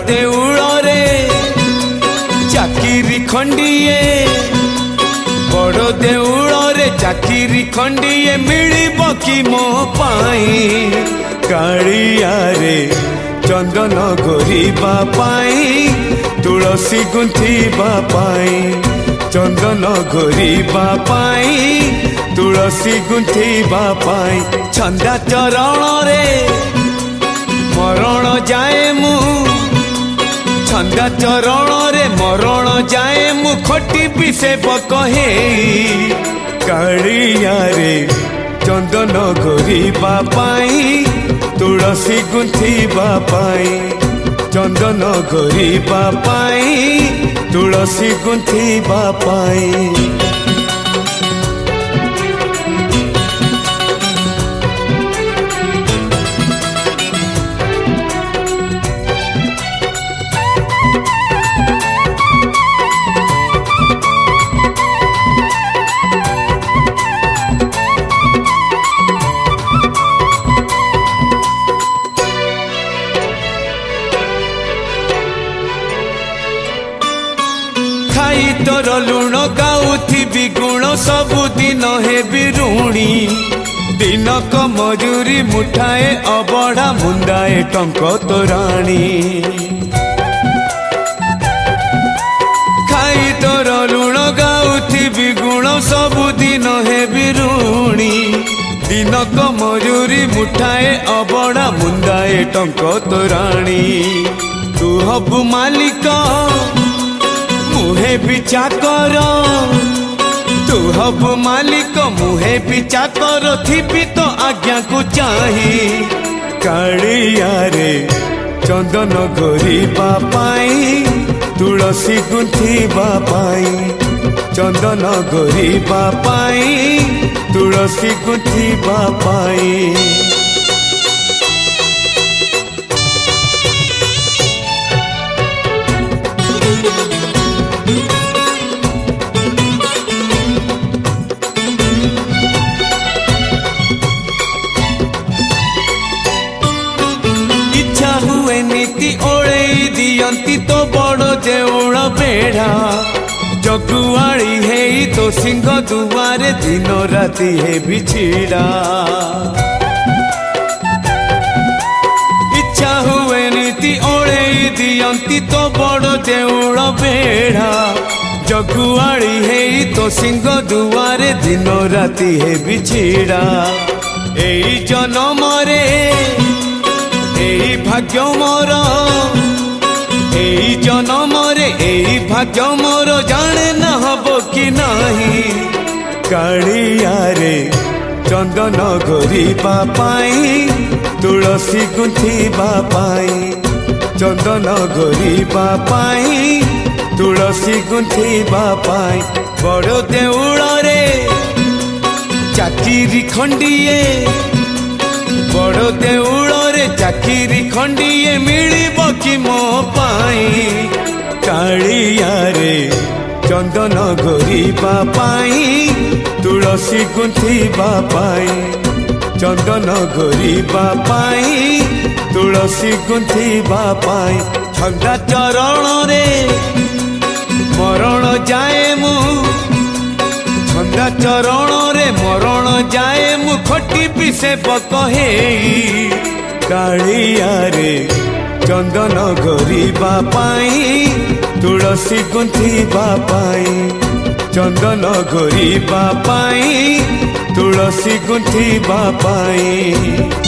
देउल रे चाकिरी खंडिए बड़ देउल रे चाकिरी खंडिए मिलिब कि मो पाई कालिया रे चंदन घोरिबा पाई तुलसी गुंथिबा पाई चंदन घोरिबा पाई तुलसी गुंथिबा पाई छंदा चरण रे मरण जाए मु छंदा चरण रे मरण जाए मु खटी पिसेब कहे कालिया रे चंदन घोरिबा पाई तुलसी गुंथिबा पाई चंदन घोरिबा पाई तुलसी गुंथिबा पाई। खाई तोर लुण गाउथी गुण सबुदिन हे बिरुणी दिनक मजूरी मुठाए अबढ़ा मुंदाए टंक तोराणी खाई तोर लुण गाउथी गुण सबुदिन हे बिरुणी दिनक मजूरी मुठाए अबढ़ा मुंदाए टंक तोराणी तू हबु मालिक मुहे भी चाकर तू हब मालिक मुहे भी चाकर थी तो आज्ञा को चाही कालिया रे चंदन घोरिबा पाई तुलसी गुंथिबा पाई चंदन घोरिबा पाई तुलसी गुंथिबा पाई। नीति ओले दियंती तो बड़ देउल बेढ़ा जगुआड़ी है तो सिंह दुआरे दिन राति है बिछिड़ा इच्छा हुए नीति ओले दियंती तो बड़ देउल बेढ़ा जगुआड़ी है तो सिंह दुआरे दिन राति है बिछिड़ा एई जन्म रे एई भाग्य मोर एई जन्म रे एई भाग्य मोर जाने न हबो कि नाही कालिया रे चंदन घोरिबा पाई तुलसी गुंथिबा पाई चंदन घोरिबा पाई तुलसी गुंथिबा पाई बड़ देउल रे चाकिरी खंडिए बड़ देउल रे चाकिरी खंडिए मिलिब कि मो पाई कालिया रे चंदन घोरिबा पाई तुलसी गुंथिबा पाई चंदन घोरिबा पाई तुलसी गुंथिबा पाई छंदा चरण रे मरण जाए मु छंदा चरण रे मरण जाए मु खटी पिसेब कहे कालिया रे चंदन घोरिबा पाई तुलसी गुंथिबा पाई चंदन घोरिबा पाई तुलसी गुंथिबा पाई।